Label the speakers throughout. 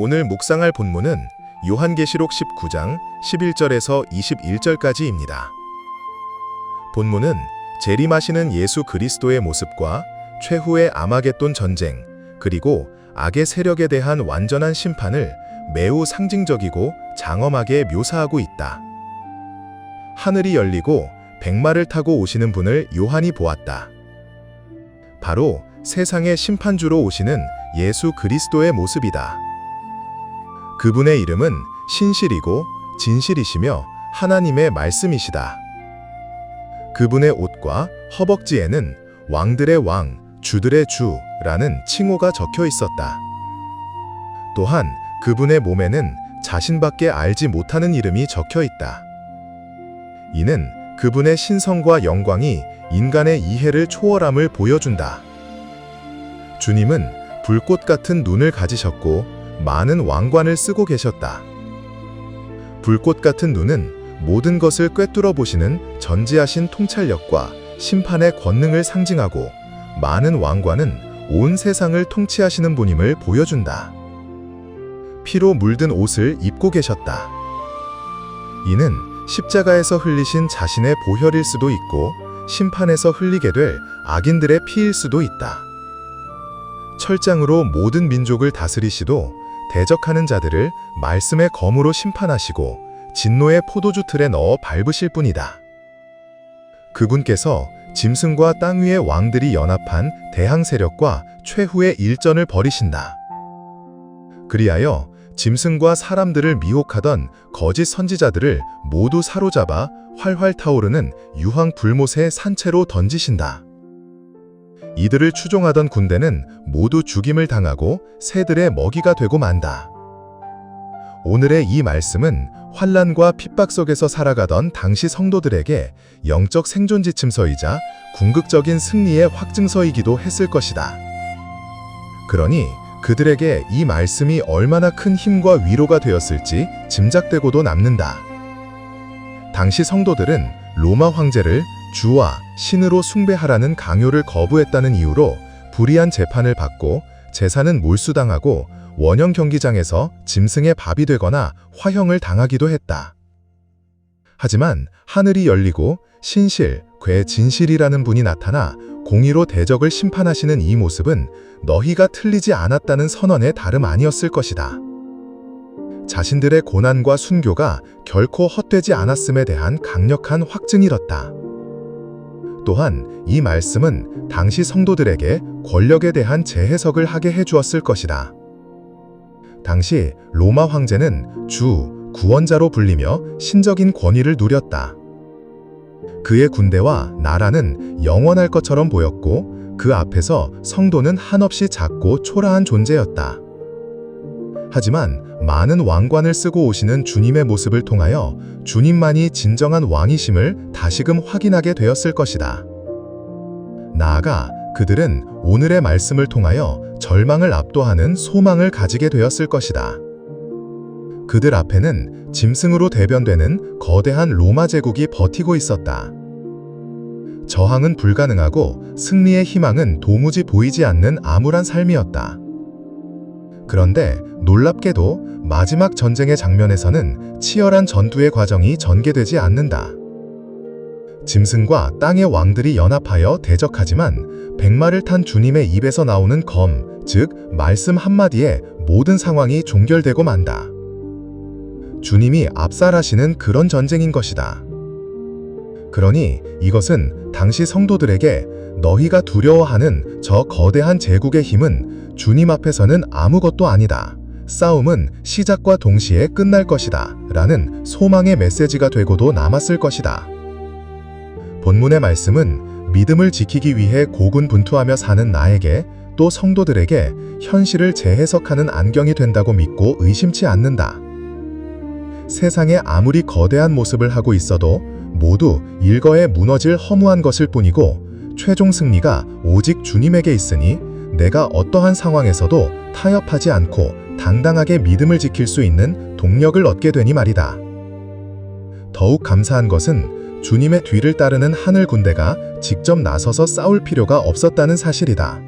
Speaker 1: 오늘 묵상할 본문은 요한계시록 19장 11절에서 21절까지입니다. 본문은 재림하시는 예수 그리스도의 모습과 최후의 아마겟돈 전쟁, 그리고 악의 세력에 대한 완전한 심판을 매우 상징적이고 장엄하게 묘사하고 있다. 하늘이 열리고 백마를 타고 오시는 분을 요한이 보았다. 바로 세상의 심판주로 오시는 예수 그리스도의 모습이다. 그분의 이름은 신실이고 진실이시며 하나님의 말씀이시다. 그분의 옷과 허벅지에는 왕들의 왕, 주들의 주라는 칭호가 적혀 있었다. 또한 그분의 몸에는 자신밖에 알지 못하는 이름이 적혀 있다. 이는 그분의 신성과 영광이 인간의 이해를 초월함을 보여준다. 주님은 불꽃 같은 눈을 가지셨고 많은 왕관을 쓰고 계셨다. 불꽃 같은 눈은 모든 것을 꿰뚫어 보시는 전지하신 통찰력과 심판의 권능을 상징하고, 많은 왕관은 온 세상을 통치하시는 분임을 보여준다. 피로 물든 옷을 입고 계셨다. 이는 십자가에서 흘리신 자신의 보혈일 수도 있고 심판에서 흘리게 될 악인들의 피일 수도 있다. 철장으로 모든 민족을 다스리시도 대적하는 자들을 말씀의 검으로 심판하시고 진노의 포도주 틀에 넣어 밟으실 뿐이다. 그분께서 짐승과 땅 위의 왕들이 연합한 대항 세력과 최후의 일전을 벌이신다. 그리하여 짐승과 사람들을 미혹하던 거짓 선지자들을 모두 사로잡아 활활 타오르는 유황 불못의 산채로 던지신다. 이들을 추종하던 군대는 모두 죽임을 당하고 새들의 먹이가 되고 만다. 오늘의 이 말씀은 환난과 핍박 속에서 살아가던 당시 성도들에게 영적 생존 지침서이자 궁극적인 승리의 확증서이기도 했을 것이다. 그러니 그들에게 이 말씀이 얼마나 큰 힘과 위로가 되었을지 짐작되고도 남는다. 당시 성도들은 로마 황제를 주와 신으로 숭배하라는 강요를 거부했다는 이유로 불의한 재판을 받고 재산은 몰수당하고 원형 경기장에서 짐승의 밥이 되거나 화형을 당하기도 했다. 하지만 하늘이 열리고 신실, 진실이라는 분이 나타나 공의로 대적을 심판하시는 이 모습은 너희가 틀리지 않았다는 선언의 다름 아니었을 것이다. 자신들의 고난과 순교가 결코 헛되지 않았음에 대한 강력한 확증이었다. 또한 이 말씀은 당시 성도들에게 권력에 대한 재해석을 하게 해주었을 것이다. 당시 로마 황제는 주, 구원자로 불리며 신적인 권위를 누렸다. 그의 군대와 나라는 영원할 것처럼 보였고 그 앞에서 성도는 한없이 작고 초라한 존재였다. 하지만 많은 왕관을 쓰고 오시는 주님의 모습을 통하여 주님만이 진정한 왕이심을 다시금 확인하게 되었을 것이다. 나아가 그들은 오늘의 말씀을 통하여 절망을 압도하는 소망을 가지게 되었을 것이다. 그들 앞에는 짐승으로 대변되는 거대한 로마 제국이 버티고 있었다. 저항은 불가능하고 승리의 희망은 도무지 보이지 않는 암울한 삶이었다. 그런데 놀랍게도 마지막 전쟁의 장면에서는 치열한 전투의 과정이 전개되지 않는다. 짐승과 땅의 왕들이 연합하여 대적하지만 백마를 탄 주님의 입에서 나오는 검, 즉 말씀 한마디에 모든 상황이 종결되고 만다. 주님이 압살하시는 그런 전쟁인 것이다. 그러니 이것은 당시 성도들에게 너희가 두려워하는 저 거대한 제국의 힘은 주님 앞에서는 아무것도 아니다. 싸움은 시작과 동시에 끝날 것이다. 라는 소망의 메시지가 되고도 남았을 것이다. 본문의 말씀은 믿음을 지키기 위해 고군분투하며 사는 나에게, 또 성도들에게 현실을 재해석하는 안경이 된다고 믿고 의심치 않는다. 세상에 아무리 거대한 모습을 하고 있어도 모두 일거에 무너질 허무한 것일 뿐이고 최종 승리가 오직 주님에게 있으니 내가 어떠한 상황에서도 타협하지 않고 당당하게 믿음을 지킬 수 있는 동력을 얻게 되니 말이다. 더욱 감사한 것은 주님의 뒤를 따르는 하늘 군대가 직접 나서서 싸울 필요가 없었다는 사실이다.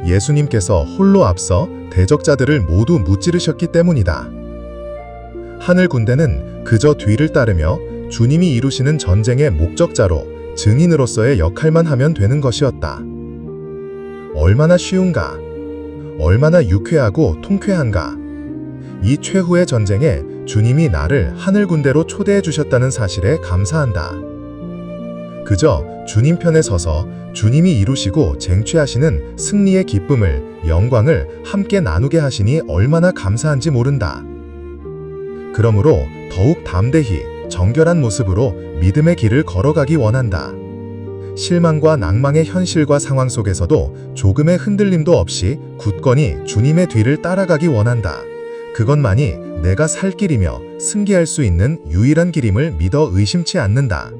Speaker 1: 예수님께서 홀로 앞서 대적자들을 모두 무찌르셨기 때문이다. 하늘 군대는 그저 뒤를 따르며 주님이 이루시는 전쟁의 목적자로 증인으로서의 역할만 하면 되는 것이었다. 얼마나 쉬운가? 얼마나 유쾌하고 통쾌한가? 이 최후의 전쟁에 주님이 나를 하늘 군대로 초대해 주셨다는 사실에 감사한다. 그저 주님 편에 서서 주님이 이루시고 쟁취하시는 승리의 기쁨을, 영광을 함께 나누게 하시니 얼마나 감사한지 모른다. 그러므로 더욱 담대히 정결한 모습으로 믿음의 길을 걸어가기 원한다. 실망과 낭망의 현실과 상황 속에서도 조금의 흔들림도 없이 굳건히 주님의 뒤를 따라가기 원한다. 그것만이 내가 살 길이며 승리할 수 있는 유일한 길임을 믿어 의심치 않는다.